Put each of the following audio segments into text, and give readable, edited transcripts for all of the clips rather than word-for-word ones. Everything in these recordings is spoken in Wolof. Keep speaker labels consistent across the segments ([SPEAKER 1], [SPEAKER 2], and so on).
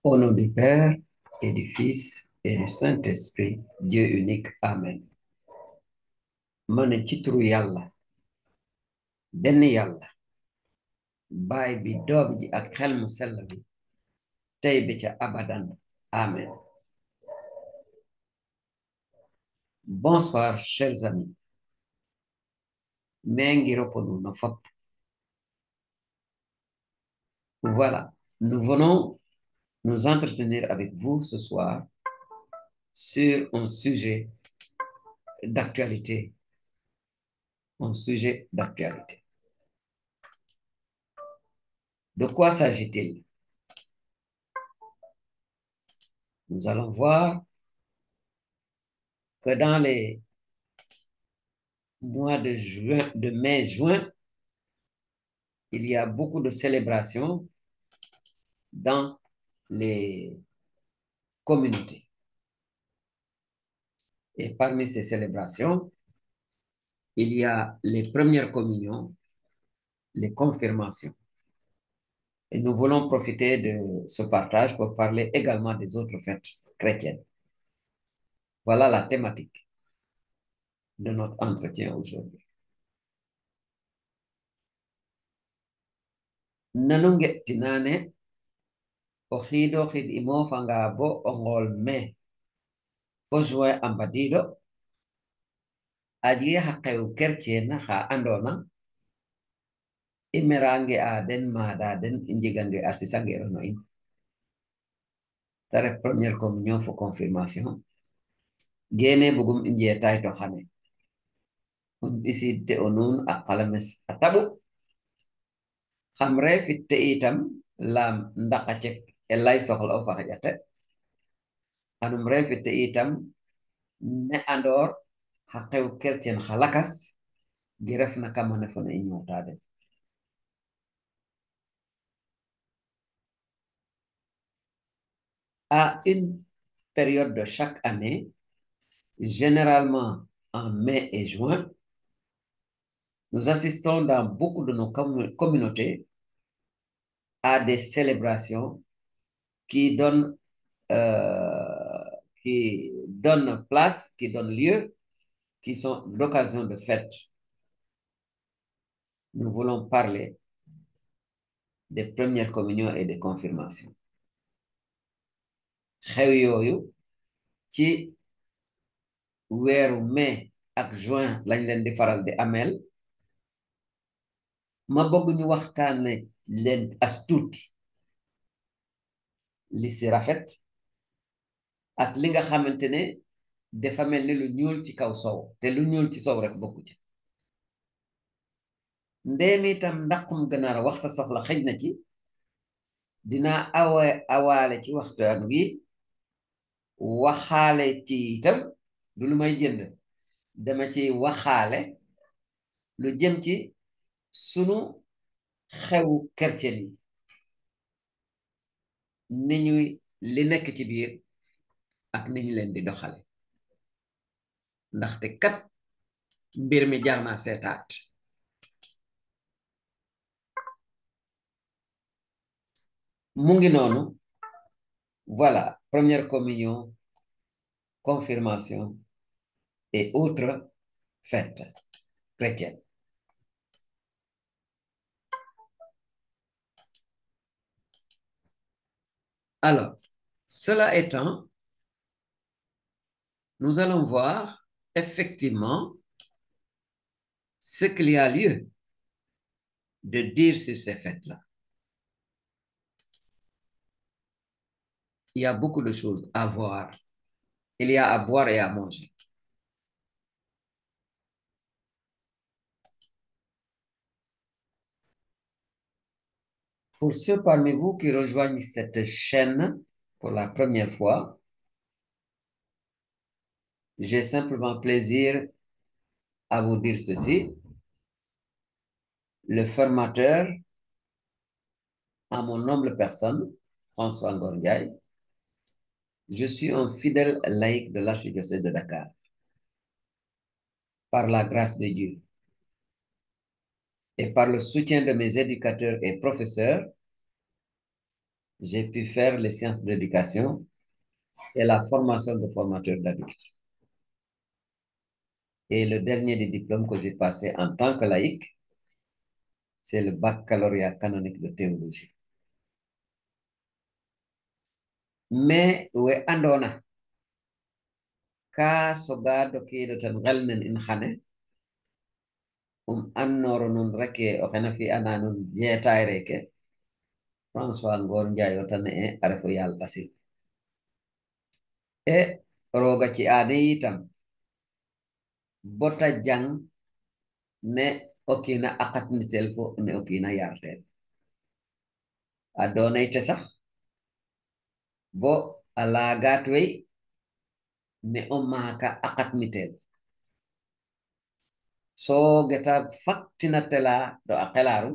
[SPEAKER 1] Au nom du Père et du Fils et du Saint-Esprit, Dieu unique. Amen. ma ne ci turu yàlla benn yàlla baay bi doom ji ak xel mu sell bi tey bi ca abadan. Amen. Bonsoir, chers amis. Mengi ropono no fop. Voilà, nous venons nous entretenir avec vous ce soir sur un sujet d'actualité. Un sujet d'actualité. De quoi s'agit-il? Nous allons voir que dans les mois de mai-juin, il y a beaucoup de célébrations dans les communautés. Et parmi ces célébrations, il y a les premières communions, les confirmations. Et nous voulons profiter de ce partage pour parler également des autres fêtes chrétiennes. Voilà la thématique de notre entretien aujourd'hui. Nanunge tinane oxido xid imo fanga bo ongol me fo juin ambadido aji xaqew kercien xa andona imerange a den mada den injigange asisange no in tare première communion fo confirmation gene bugum inje tay to xane on bisite onun aqalames atabu xamre fitte itam lam ndaqacek elay soxla o faxajate anum re fitte itam ne andor xaqew kercien xalakas giref na kamane fona iñotade. À une période de chaque année, généralement en mai et juin, nous assistons dans beaucoup de nos communautés à des célébrations qui donnent, place, qui donnent lieu, qui sont l'occasion de fête. Nous voulons parler des premières communions et des confirmations. xew yooyu ci weeru mai ak juin lañ leen di faral di ameel ma bëgg ñu waxtaane leen as tuuti li si rafet ak li nga xamante ne dafa mel ni lu ñuul ci kaw sow te lu ñuul ci sow rek bokku ci ndéem itam ndaqum ganaar wax sa soxla xëj na ci dinaa awaale ci waxtaan wi waxaale ci itam du lu may jënd dama ci waxaale lu jëm ci sunu xew kercen yi ni ñuy li nekk ci biir ak ni ñu leen di doxale ndaxte kat mbir mi jar na seetaat. mu ngi noonu voilà, première communion, confirmation et autres fêtes chrétiennes. Alors, cela étant, nous allons voir effectivement ce qu'il y a lieu de dire sur ces fêtes-là. Il y a beaucoup de choses à voir. Il y a à boire et à manger. Pour ceux parmi vous qui rejoignent cette chaîne pour la première fois, j'ai simplement plaisir à vous dire ceci. Le formateur, à mon humble personne, François Ngor-Ndiaye, je suis un fidèle laïc de l'archidiocèse de Dakar. Par la grâce de Dieu et par le soutien de mes éducateurs et professeurs, j'ai pu faire les sciences de l'éducation et la formation de formateur d'adultes. Et le dernier des diplômes que j'ai passé en tant que laïc, c'est le baccalauréat canonique de théologie. Mais we andona ka soga dokido tan galnen in khane annoro nun reke o xena fi ana nun jetayre ke François Ngor Njaay o tan e arefo yal basil e roga ci ade yitam bota jang ne okina akat nitel fo ne okina yartel adona ite sax bo alagat wey ne o maka akat nitel so geta faktina tela do akelaru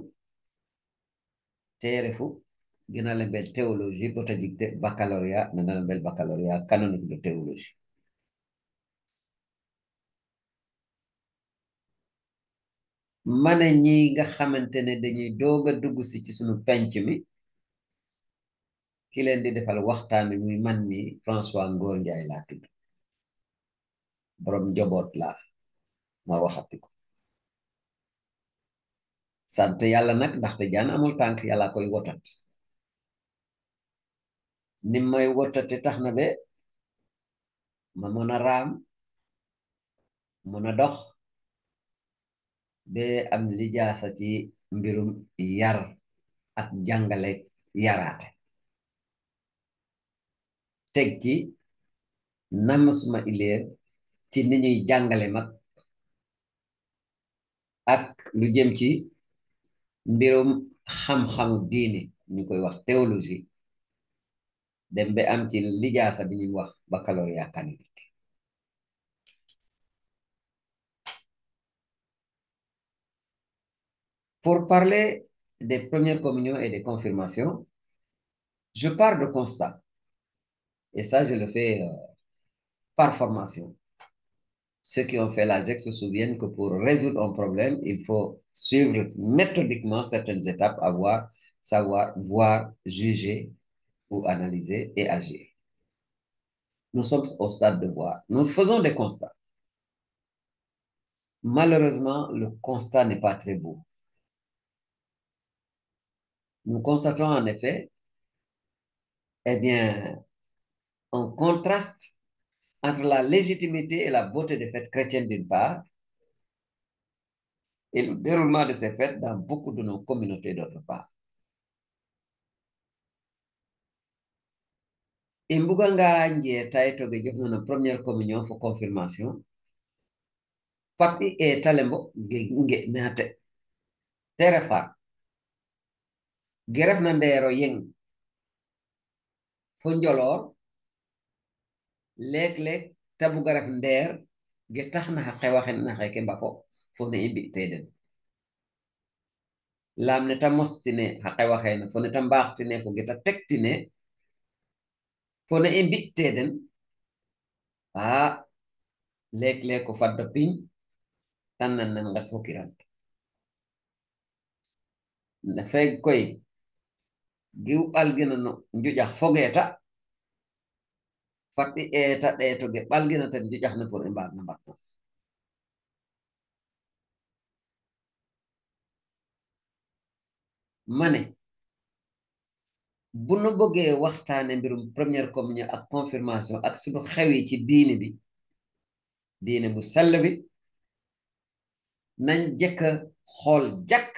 [SPEAKER 1] terefu gina lembel théologie bota jikte baccalauréat nana lembel baccalauréat canonique de théologie. Mané ñi nga xamantene dañuy doga dugg ci sunu penc mi ki leen di defal waxtaan muy man mi François Ngor Njaay laa tudd borom njaboot laa ma waxati ko sant yàlla nag ndaxte jaan amul tànk yàlla koy wotat ni may wotate tax na be ma mën a raam mën a dox be am lijaasa ci mbirum yar ak jàngale yaraate teg ci nam suma ileer ci ni ñuy jàngale mag ak lu jëm ci mbirum xam-xam diine ñu koy wax théologie dem be am ci lijaasa bi ñuy wax baccalauréat canonique. Pour parler des premières communions et des confirmations, je pars de constat. Et ça, je le fais par formation. Ceux qui ont fait l'AGEC se souviennent que pour résoudre un problème, il faut suivre méthodiquement certaines étapes, avoir, savoir, voir, juger ou analyser et agir. Nous sommes au stade de voir. Nous faisons des constats. Malheureusement, le constat n'est pas très beau. Nous constatons en effet, eh bien, un contraste entre la légitimité et la beauté des fêtes chrétiennes d'une part et le déroulement de ces fêtes dans beaucoup de nos communautés d'autre part. Imbuga nga nje taito ge jofno na première communion fo confirmation fati e talembo ge nge nate terefa geref na ndero yeng fo njolor lek tabu garef nder ge taxna xa xewaxen na xeke mbafo fo ne imbi teden lam ne ta mostine xa xewaxena fo ne ta mbaxtine fo ge ta tektine fo ne imbi teden lek ko fadda piñ tan nan ngas fo kiran na feg koy giw algina no njujax fogeta fatti eta ɗeto ge ɓalgina ten njujax ne pour i mbaag na mbatna mane bu nu bëggee waxtaane mbirum première communion ak confirmation ak suñu xewi ci diine bi diine bu sell bi nañ jëkk xool jàkk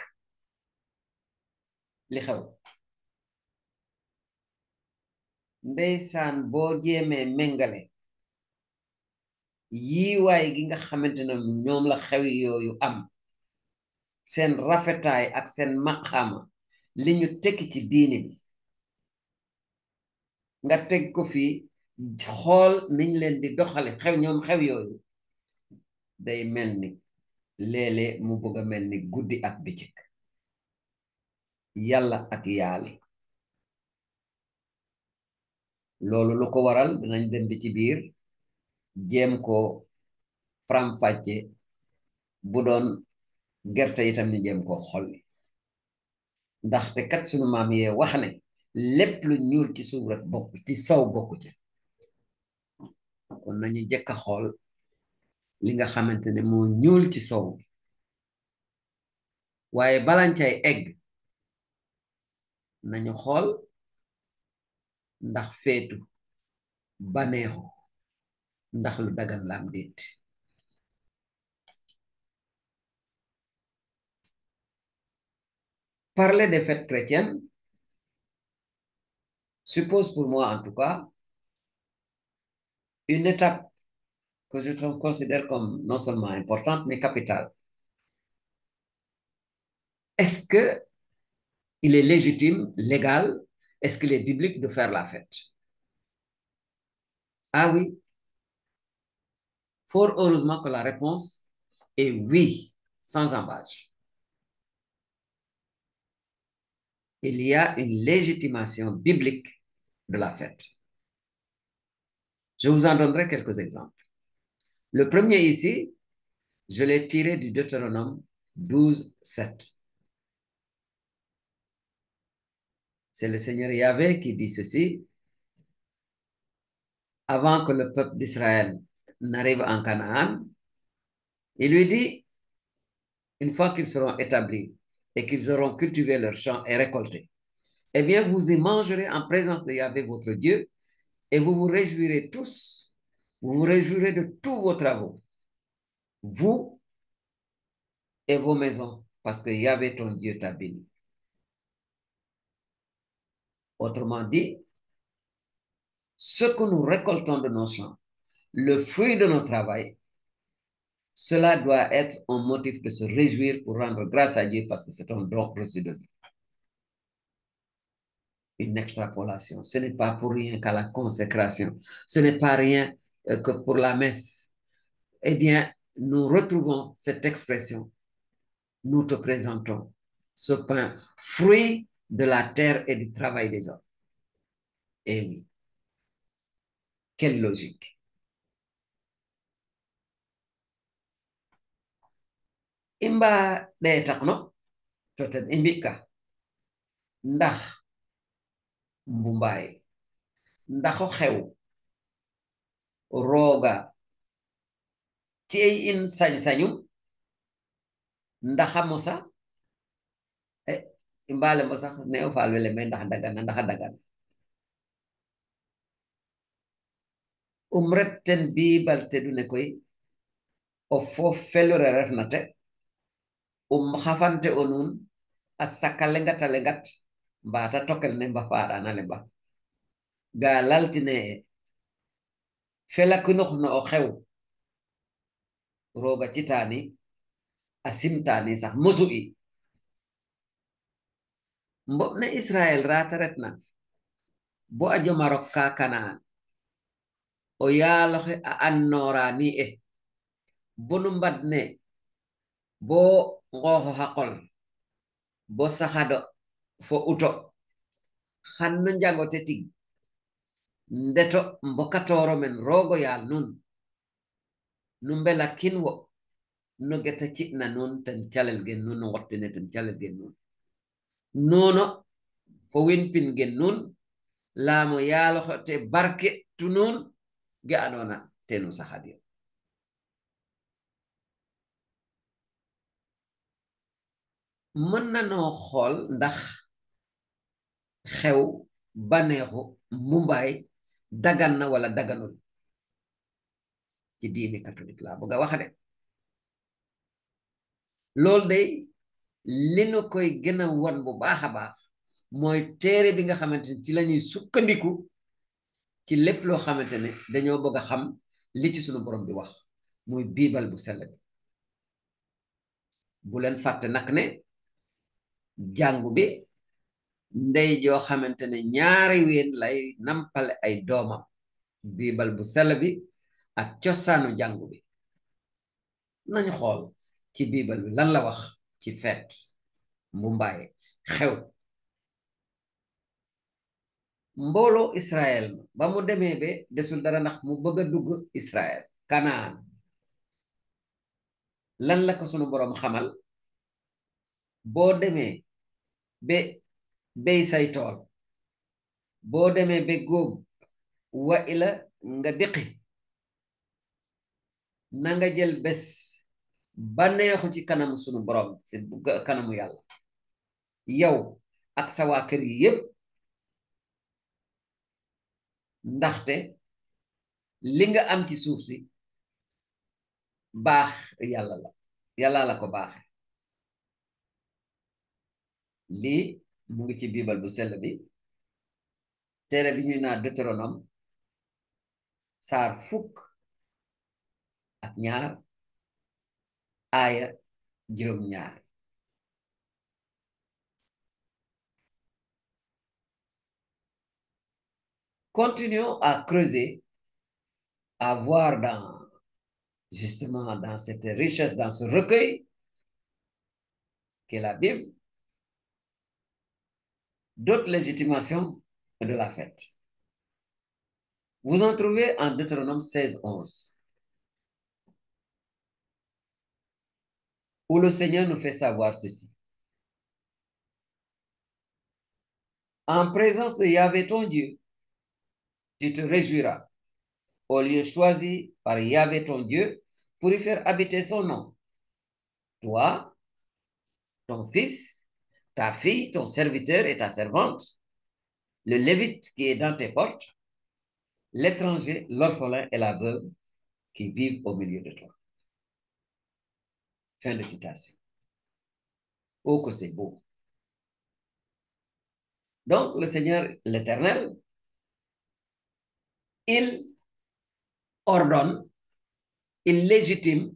[SPEAKER 1] li xew ndeysaan boo jéemee méngale yiiwaay gi nga xamante ne ñoom la xewi yooyu am seen rafetaay ak seen maqaama li ñu tekki ci diine bi nga teg ko fii xool niñ leen di doxale xew ñoom xew yooyu day mel ni léeg-léeg mu bëgg a mel ni guddi ak bëccëg yàlla ak yaali loolu lu ko waral dinañ dem bi ci biir jéem ko faram-fàcce bu doon gerte itam ni jéem koo xolli ndaxte kat sunu maam yee wax ne lépp lu ñuul ci suuf rek bokk ci sow bokku ci kon nañu jëkk a xool li nga xamante ne moo ñuul ci sow bi waaye balancay egg nañu xool ndax feetu baneexu ndax lu dagan laam déet parler des fêtes chrétiennes suppose pour moi en tout cas une étape que je considère comme non seulement importante mais capitale. Est-ce que il est légitime, légal, est-ce qu'il est biblique de faire la fête? Ah oui, fort heureusement que la réponse est oui, sans embâche. Il y a une légitimation biblique de la fête. Je vous en donnerai quelques exemples. Le premier ici, je l'ai tiré du Deutéronome 12, 7. C'est le Seigneur Yahvé qui dit ceci. Avant que le peuple d'Israël n'arrive en Canaan, il lui dit, une fois qu'ils seront établis et qu'ils auront cultivé leurs champs et récolté, eh bien, vous y mangerez en présence de Yahvé, votre Dieu, et vous vous réjouirez tous, vous vous réjouirez de tous vos travaux, vous et vos maisons, parce que Yahvé, ton Dieu, t'a béni. Autrement dit, ce que nous récoltons de nos champs, le fruit de notre travail, cela doit être un motif de se réjouir pour rendre grâce à Dieu parce que c'est un don reçu de Dieu. Une extrapolation. Ce n'est pas pour rien qu'à la consécration. Ce n'est pas rien que pour la messe. Eh bien, nous retrouvons cette expression. Nous te présentons ce pain, fruit de la terre et du travail des hommes. Eh oui, quelle logique. Imba de takno, toten imbika, ndax mbumbaay, ndaxo xew, rooga, ci in sañ-sañu, ndaxa mosa, imbaale mo sax ne o faal wele me ndax dagana ndaxa dagana retten biibal te dune koy o foof felure refna te xafante o nuun a saka lengat a lengat mbaata tokel ne mba faaɗana le mba ga laltine felakinox no o xew rooga citaani a simtaani sax mosu i mboɓ ne Israel raata retna bo a joma rok ka Kanaan o yaaloxe a annoora ni e bonu mbad ne bo ngooxo xa qol bo saxado fo uto xan no njangote tig ndeto mbokatoro men roogo yaal nun nu mbela kinwo no geta ci'na nun ten calel gen nun no ngottine ten calel gen nun nuno fo winpin gen nun laamo yaaloxe te barke tu nun ge andoona tenu saxadir mën nanoo xool ndax xew baneexu mumbaay dagan na wala daganul ci diini catholique laa bëgg a wax de loolu de li nu koy gën a won bu baax a baax mooy téere bi nga xamante ne ci la ñuy sukkandiku ci lépp loo xamante ne dañoo bëgg a xam li ci sunu borom bi wax muy biibal bu sell bi bu leen fàtte nag ne jàngu bi ndey joo xamante ne ñaari ween lay nampale ay doomam biibal bu sell bi ak cosaanu jàngu bi nañu xool ci biibal bi lan la wax ci feet mbumbaay xew mbooloo Israël ba mu demee ba desul dara ndax mu bëgg a dugg Israël Kanaan lan la ko sunu boroom xamal boo demee ba béy say tool boo demee ba góob wa ila nga diqi na nga jël bés bànneexu ci kanamu sunu borom ci kanamu yàlla yow ak sa waa kër yi yépp ndaxte li nga am ci suuf si baax yàlla la yàlla la ko baaxe lii mu ngi ci biibal bu sell bi téere bi ñuy naa Deutéronome saar fukk ak ñaar aaya juróom ñaar continuons à creuser à voir justement dans cette richesse, dans ce recueil qu'est la Bible, d'autres légitimations de la fête. Vous en trouvez en Deutéronome 16:11, où le Seigneur nous fait savoir ceci. En présence de Yahvé ton Dieu, tu te réjouiras au lieu choisi par Yahvé ton Dieu pour y faire habiter son nom. Toi, ton fils, ta fille, ton serviteur et ta servante, le Lévite qui est dans tes portes, l'étranger, l'orphelin et la veuve qui vivent au milieu de toi. Fin de citation. Oh, que c'est beau. Donc, le Seigneur, l'Éternel, il ordonne, il légitime,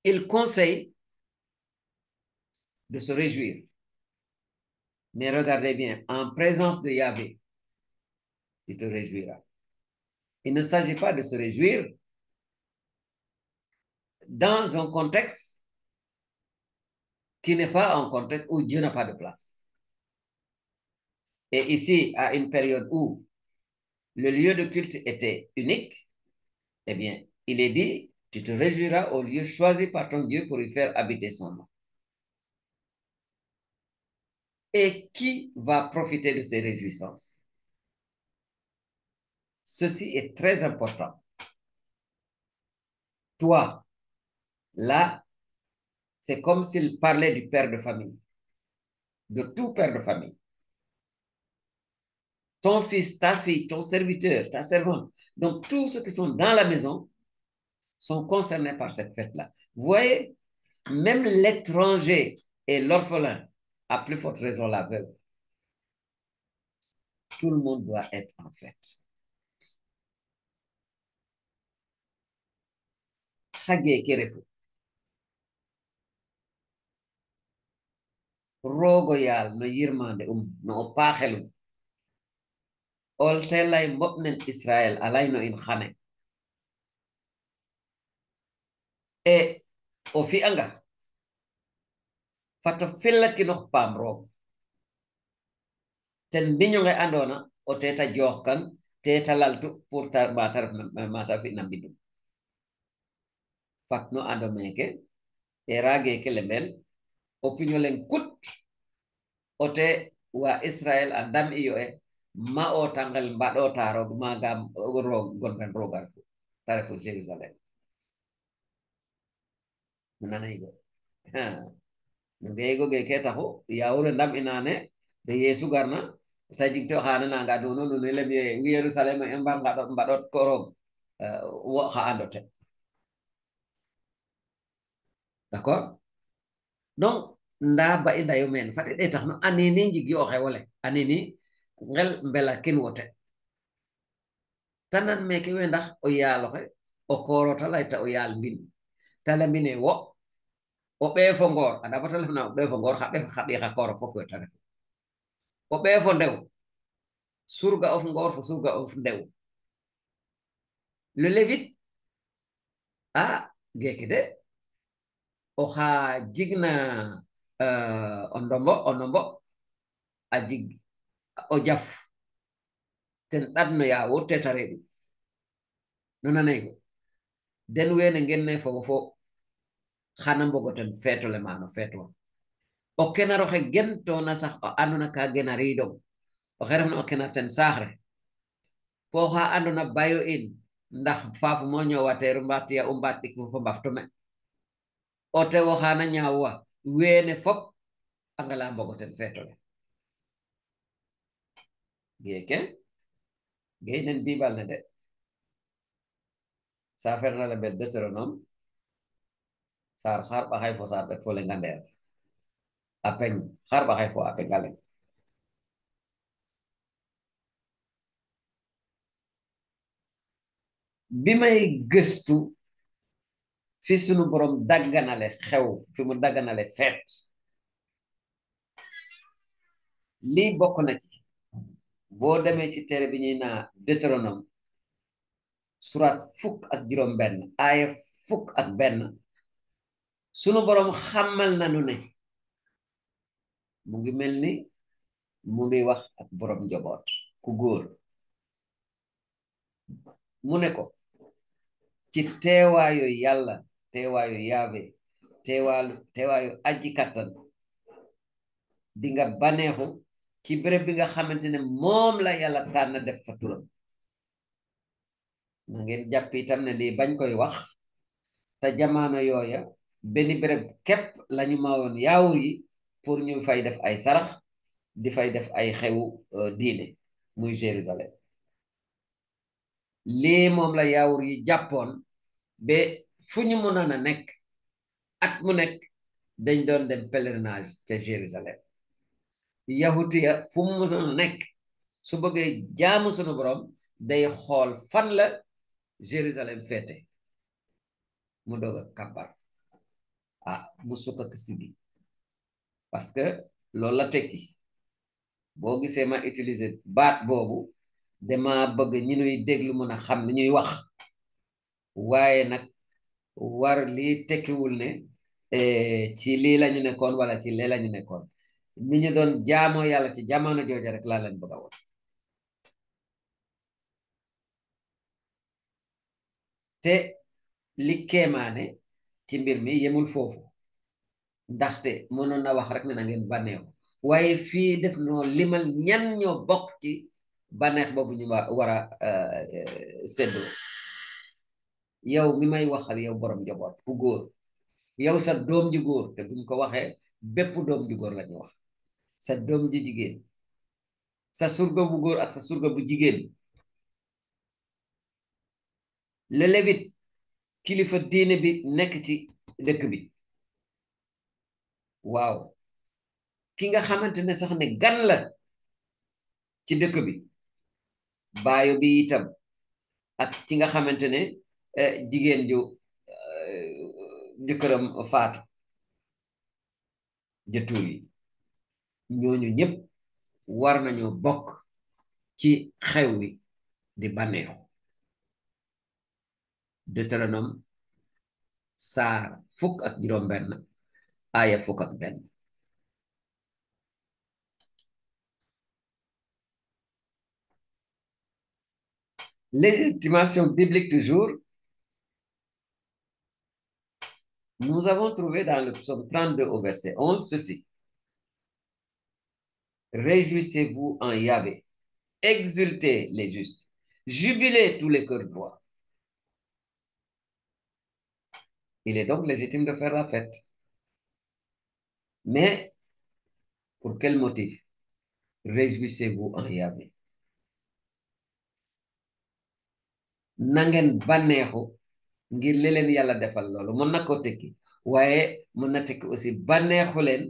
[SPEAKER 1] il conseille de se réjouir. Mais regardez bien, en présence de Yahvé, tu te réjouiras. Il ne s'agit pas de se réjouir dans un contexte qui n'est pas un contexte où Dieu n'a pas de place. Et ici, à une période où le lieu de culte était unique, eh bien, il est dit, tu te réjouiras au lieu choisi par ton Dieu pour y faire habiter son nom. Et qui va profiter de ces réjouissances? Ceci est très important. Toi, là, c'est comme s'il parlait du père de famille, de tout père de famille. Ton fils, ta fille, ton serviteur, ta servante. Donc, tous ceux qui sont dans la maison sont concernés par cette fête-là. Vous voyez, même l'étranger et l'orphelin, à plus forte raison la veuve, tout le monde doit être en fête. Hage kerefu. Rogo yal no yirmande no paxelum. Ol telay mbopnen Israel alay no in xane. E o fi'anga fata fellakinox paam roog ten mbiñonge andona o teta joox kan teta laltu pour mata fi'na mbindum fat no ando meke e rage ke lembel o piñolen kut o te wa Israel a ndam iyo e ma o tangal mbaɗo taro magam roog gongan rogar ta refu Jérusalem nanaygo no geygo ge ke taxu yawure ndam inane de Yesu garna ta jigto xana nanga dono no lem Yerusalem e mbaɗot ko roog wo xa andote d'accord donc nda ba i ndayo men fat i ɗetax no anini njigi o xewole anini ngel mbela kin wote tanan meke we ndax o yaaloxe o koorota layta o yaal mbin ta lambine wo o ɓee fo ngoor anda bata lefna o ɓee fo ngoor xa ɓee xa kooro fop we ta ref o ɓee fo ndew surga of ngoor fo surga of ndew le Lévite a geeke de oxa jigna o ndombo a jig o jaf ten ɗadno yaawur teta reeɗu no nanaygo den wene ngenne fogo fo xana mbogo ten feetole maano feetwa o kenaroxe gentona sax o andona ka gena riidong o xere no kena ten saaxre fo xa andona bayo in ndax faafu mo ñowateeru mbatiya u mbatik fo mbaftume o tewo xana ñaawwa wene fop a ngala mbogo ten feetole geeke gey nen bibal ne de saferna le bet Deutéronome sar xar ɓaxay fo sar ɓek fo lenga ndeer a peñ xar ɓaxay fo a pengale bi may gëstu fi sunu borom dagganale xew fi mu dagganale feet lii bokk na ci boo demee ci téere bi ñuy naa Deutéronome surat fukk ak juróom benn aaya fukk ak benn sunu borom xamal nanu ne mu ngi mel ni mu ngi wax ak borom njaboot ku góor mu ne ko ci teewaayu yàlla teewaayu yaabe teewaayu aji kattan di nga baneexu ci béréb bi nga xamante ne moom la yàlla tànn def fa turam na ngeen jàpp itam ne lii bañ koy wax te jamono yooya benn béréb képp lañu mawoon yaawur yi pour ñu fay def ay sarax di fay def ay xewu diine muy Jérusalem lii moom la yaawur yi jàppoon ba fu ñu mënoon a nekk at mu nekk dañ doon dem pèlerinage ca Jérusalem yahutiya fu mu mësoon a nekk su bëggee jaamu sunu borom day xool fan la Jérusalem féete mu doog a kàbbar mu sukk ak sigi parce que loolu la tekki boo gisee ma utiliser baat boobu dama bëgg ñi ñuy déglu mën a xam li ñuy wax waaye nag war lii tekkiwul ne ci lii lañu nekkoon wala ci lee lañu nekkoon ni ñu doon jaamoo yàlla ci jamono jooja rek laa leen bëgg a woon te li kéemaane ci mbir mi yemul foofu ndaxte mënoon na wax rek ne na ngeen bànneexu waaye fii def noo limal ñan ñoo bokk ci bànneex boobu ñu war a séddoo yow mi may waxal yow borom njaboot ku góor yow sa doom ji góor te buñ ko waxee bépp doom ji góor la ñu wax sa doom ji jigéen sa surga bu góor ak sa surga bu jigéen le levite kilifa diine bi nekk ci dëkk bi waaw ki nga xamante ne sax ne gan la ci dëkk bi baayo bi itam ak ki nga xamante ne jigéen ju jëkkëram faatu jëtuur yi ñooñu ñëpp war nañoo bokk ci xew wi di bànneexu Deutéronome saar fukk ak juróom benn aaya fukk ak benn légitimation biblique toujours nous avons trouvé dans le psaume 32 au verset 11 ceci: réjouissez-vous en Yahvé, exultez les justes, jubilez tous les cœurs droits. Il est donc légitime de faire la fête. Mais pour quel motif? Réjouissez-vous en Yahvé. Na ngeen bànneexu ngir li leen yàlla defal loolu mën na ko tekki waaye mën na tekki aussi bànneexu leen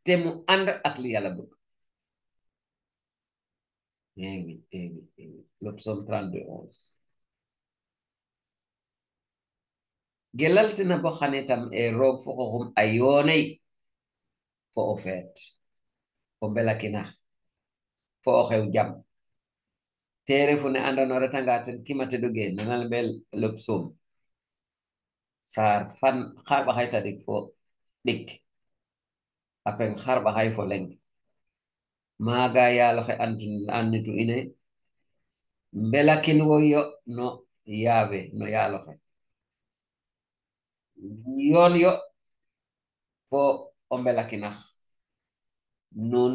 [SPEAKER 1] te mu ànd ak li yàlla bëgg. Eh oui, eh oui, eh oui. Le psaume 32, 11. Gelaltina bo xane tam e roog fo xoxum a yoonay fo o feet o mbelakina fo o xew jam tere fu ne andano retanga ten kimate doge nanal mbel le psaume sar fan xar ba xay tadik fo dik apen xar ba xay fo leng maga yalo xe annitu ine mbelakin wo yo no yaave no yalo xe yoon yo fo o mbelakinax nun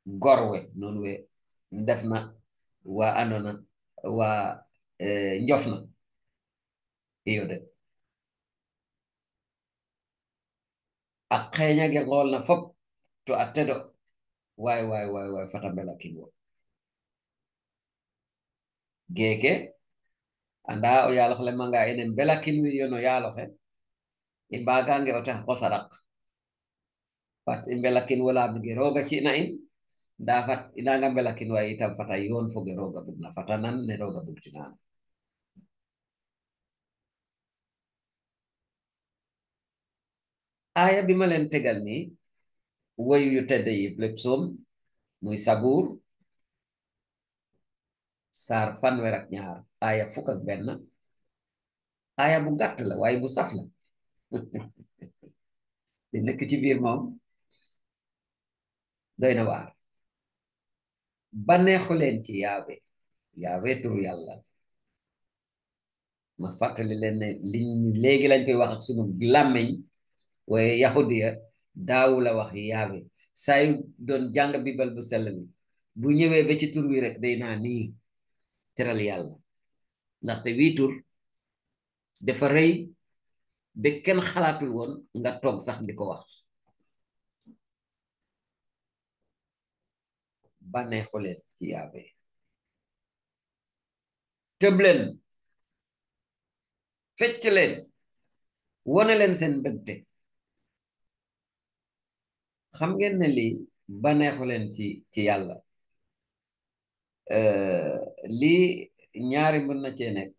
[SPEAKER 1] gorwe nun we def na wa andona wa njofna iyo de a xeeñage ngool na fop to a tedo way fata mbela kinwo geeke anda o yaalox le manga enen mbela kin wiyo no yaaloxe i mbagange o tax ko saɗak fat i mbela kin wala ge roga cina in nda fat inanga mbela kin way itam fata yoon foge roga bugna fata nan ne roga bugtinana aya bi ma leen tegal nii woyu yu tedd yi lépp soom muy sabuur saar fanweer ak ñaar aya fukk ak benn aya bu gàtt la waaye bu saf la di nekk ci biir moom doy na waar baneexu leen ci yaabe yaabe turu yàlla ma fàttali leen ne liñ léegi lañ koy wax ak sunu làmmeñ waaye yahudiya daawu la wax yaabe saa yu doon jàng bibal bu sell bi bu ñëwee ba ci tur wi rek day naa nii teral yàlla ndaxte wii tur dafa rëy ba kenn xalaatul woon nga toog sax di ko wax bànneexu leen ci yaabe tëb leen fecc leen wone leen seen mbégte xam ngeen ne lii bànneexu leen ci yàlla lii ñaari mën na cee nekk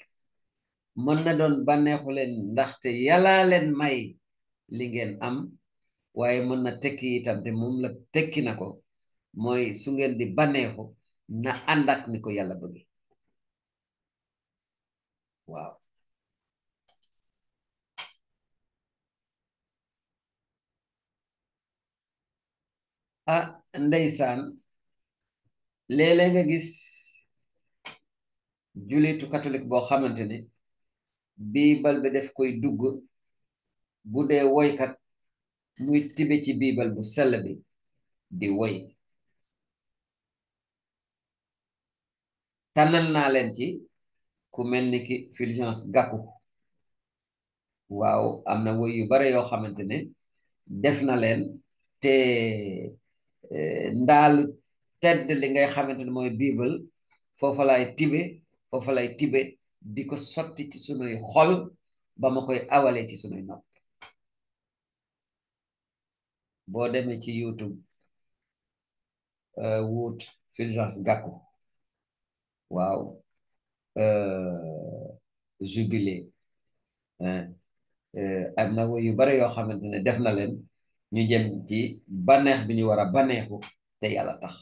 [SPEAKER 1] mën na doon bànneexu leen ndaxte yàllaa leen may li ngeen am waaye mën na tekki itam te moom la tekki na ko mooy su ngeen di bànneexu na ànd ak ni ko yàlla bëgg waaw ah ndeysaan léeg-léeg nga gis julitu catholique boo xamante ne biibal bi def koy dugg bu dee woykat muy tibe ci biibal bu sell bi di woy tànnal naa leen ci ku mel ni ki Fulgence Gakou waaw am na woy yu bare yoo xamante ne def na leen te ndaalu tedd li ngay xamante ne mooy biibal foofa lay tibe di ko sotti ci sunuy xol ba ma koy awalee ci sunuy nopp boo demee ci YouTube wut Fulgence Gakou waaw jubilé am na woy yu bare yoo xamante ne def na leen ñu jëm ci bànneex bi ñu war a bànneexu te yàlla tax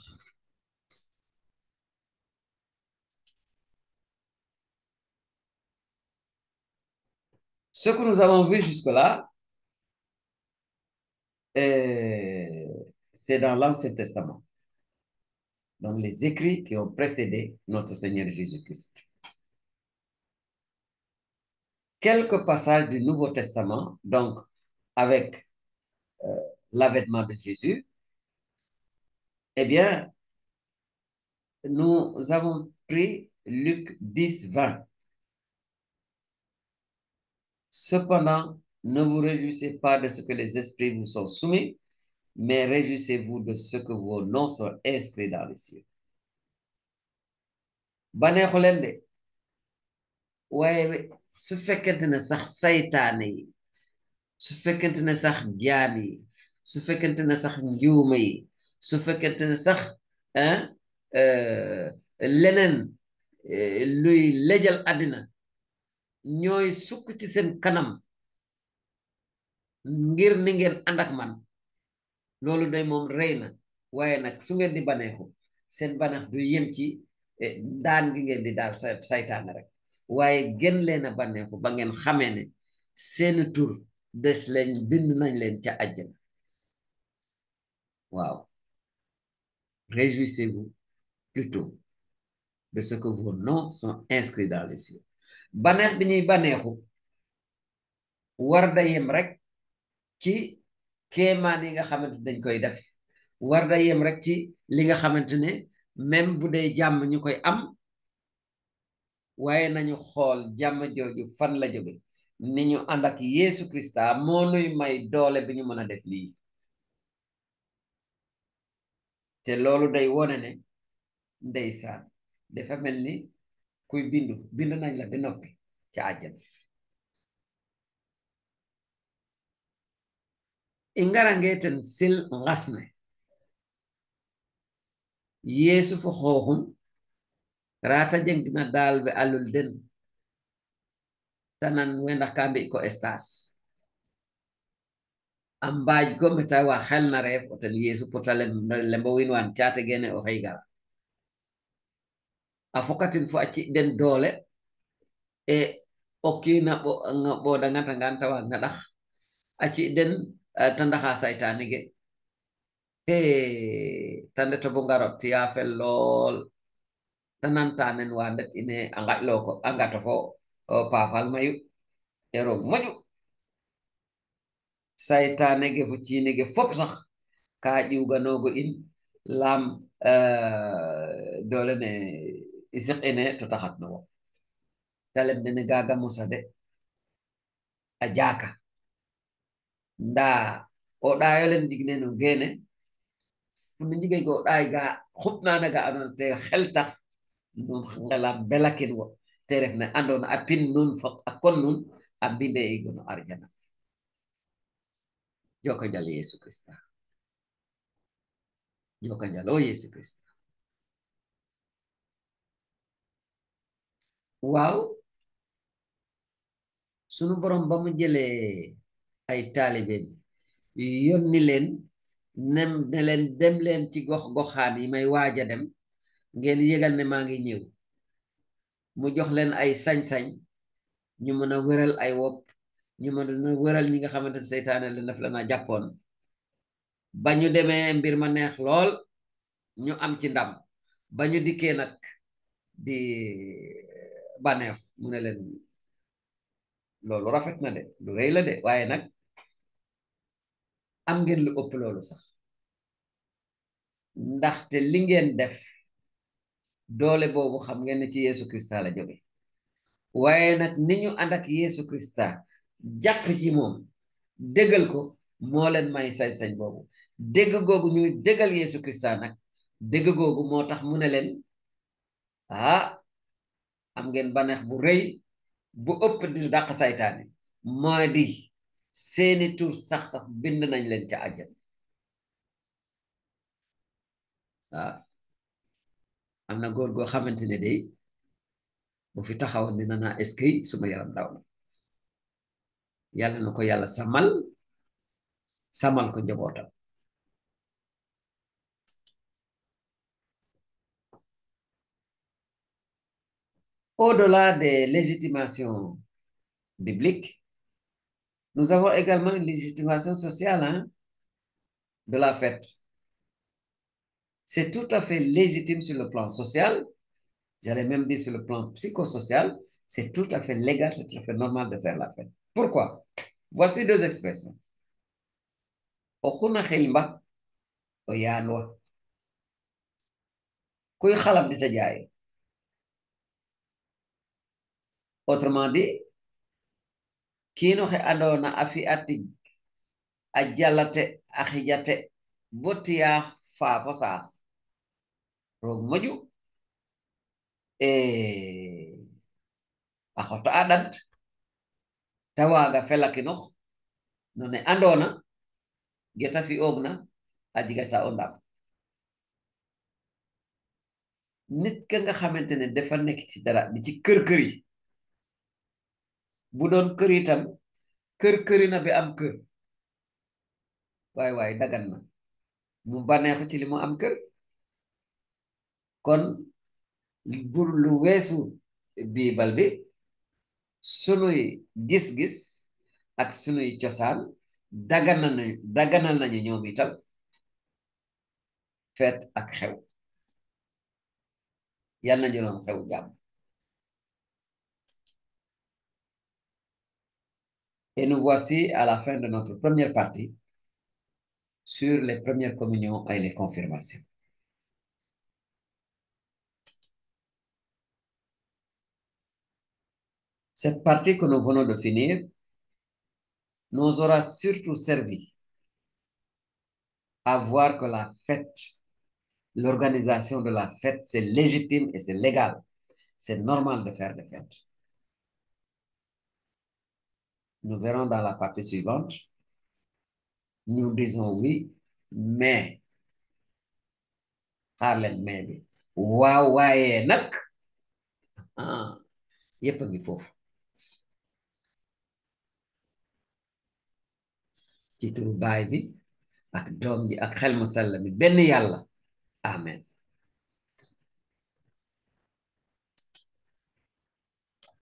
[SPEAKER 1] ce que nous avons vu jusque-là c'est dans l'Ancien Testament donc les écrits qui ont précédé notre Seigneur Jésus-Christ quelques passages du Nouveau Testament donc avec l'avènement de Jésus eh bien nous avons pris Luc 10, 20. Cependant, ne vous réjouissez pas de ce que les esprits vous sont soumis, mais réjouissez-vous de ce que vos noms sont inscrits dans les cieux. baneexu leen de waaye su fekkente ne sax saytaane yi su fekkente ne sax jaan yi su fekkente ne sax njuuma yi su fekkente ne sax leneen luy lejal àddina ñooy sukk ci seen kanam ngir ni ngeen ànd ak man loolu day moom rëy na waaye nag su ngeen di baneexu seen baneex du yem ci daan gi ngeen di daal saytaane rek waaye gën leen a baneexu ba ngeen xamee ne seeni tur des leen bind nañ leen ca àjjana waaw réjouissez-vous plutôt de ce que vos noms sont inscrits dans les cieux baneex bi ñuy baneexu war da yem rek ci kéemaan yi nga xamante dañ koy def war da yem rek ci li nga xamante ne même bu dee jàmm ñu koy am waaye nañu xool jàmm jooju fan la jóge ni ñu ànd ak Yeesu Krista moo nuy may doole bi ñu mën a def lii te loolu day wone ne ndeysaan dafa mel ni kuy bindu nañ la ba noppi ca àjjana i ngarangeeten sil ngasne Yeesu fo xooxum rata jengna daal be alul den tanan wendax ka mbi ko stage am mbaaj ko meta wa xel na reef oten Yeesu pota lembo win wan caate gene o xey gara a fokatin fo a ci den doole e o kiina ɓooda ngata ngan tawa ngaɗax a ci den tandaxa saytaane ge tande to bo ngarot tiya fel lool tanantanen wa ndet ine a ngaƴlo ko a ngata fo paafal mayu e roog moƴu saytaane ge fo ciine ge fop sax ka ƴiwganoogo in laam doole ne i siqine to taxat no wo ta lem nene gaaga mosa de a jaaka ndaa o ɗaayo len ndigne no geene no ndigay go o ɗaay ga xuɓnaana ga andoona te xel tax nun ngela belakin wo te ref ne andoona a pin nun fo a kon nun a mbinde igo no arjana joko njal Yeesu Krista joko njal o Yeesu Krista waaw sunu borom ba mu jëlee ay taalibeem yónni leen ne leen dem leen ci goxaan yi may waaja dem ngeen yëgal ne maa ngi ñëw mu jox leen ay sañ-sañ ñu mën a wëral ay wopp ñu mën a wëral ñi nga xamante ne seytaane leen daf la naa jàppoon ba ñu demee mbir ma neex lool ñu am ci ndam ba ñu dikkee nag di bànneex mu ne leen loolu rafet na de lu rëy la de waaye nag am ngeen lu ëpp loolu sax ndaxte li ngeen def doole boobu xam ngeen ne ci Yeesu Krista la jóge waaye nag ni ñu ànd ak Yeesu Krista jàpp ci moom déggal ko moo leen may sañ-sañ boobu dégg googu ñuy déggal Yeesu Krista nag dégg googu moo tax mu ne leen am ngeen baneex bu rëy bu ëpp di dàq saytaane moo di seeni tur sax bind nañ leen ca àjjana am na góor goo xamante ne day bu fi taxawoon dina naa eskay suma yaram daw na yàlla na ko yàlla samal ko njabootam au-delà des légitimations bibliques nous avons également une légitimation sociale de la fête. C'est tout à fait légitime sur le plan social. J'allais même dire sur le plan psychosocial. C'est tout à fait légal, c'est tout à fait normal de faire la fête. Pourquoi? Voici deux expressions. Okuna khilba oyanwa. Kuy khalab di tajaye. Autrement dit, kino he adona afi atig ajalate akhijate botia fa fosa rog moju akoto adat tawaga felakinox none andona geta fi ogna ajiga sa ondam nit ka nga xamantene dafa nek ci dara di ci kër yi bu doon kër itam kër na bi am kër waay dagan na mu baneexu ci li mu am kër kon bur lu weesu biibal bi sunuy gis-gis ak sunuy cosaan daganal nañu ñoom itam feet ak xew yàlla nañu doon xew jàmm et nous voici à la fin de notre première partie sur les premières communions et les confirmations. Cette partie que nous venons de finir nous aura surtout servi à voir que la fête, l'organisation de la fête, c'est légitime et c'est légal. C'est normal de faire des fêtes. Nous verrons dans la partie suivante. Nous disons oui, mais xaar leen mais bi waaw waaye nag ah yépp a ngi foofu ci turu baay bi ak doom bi ak xel mu sell mi benn yàlla amen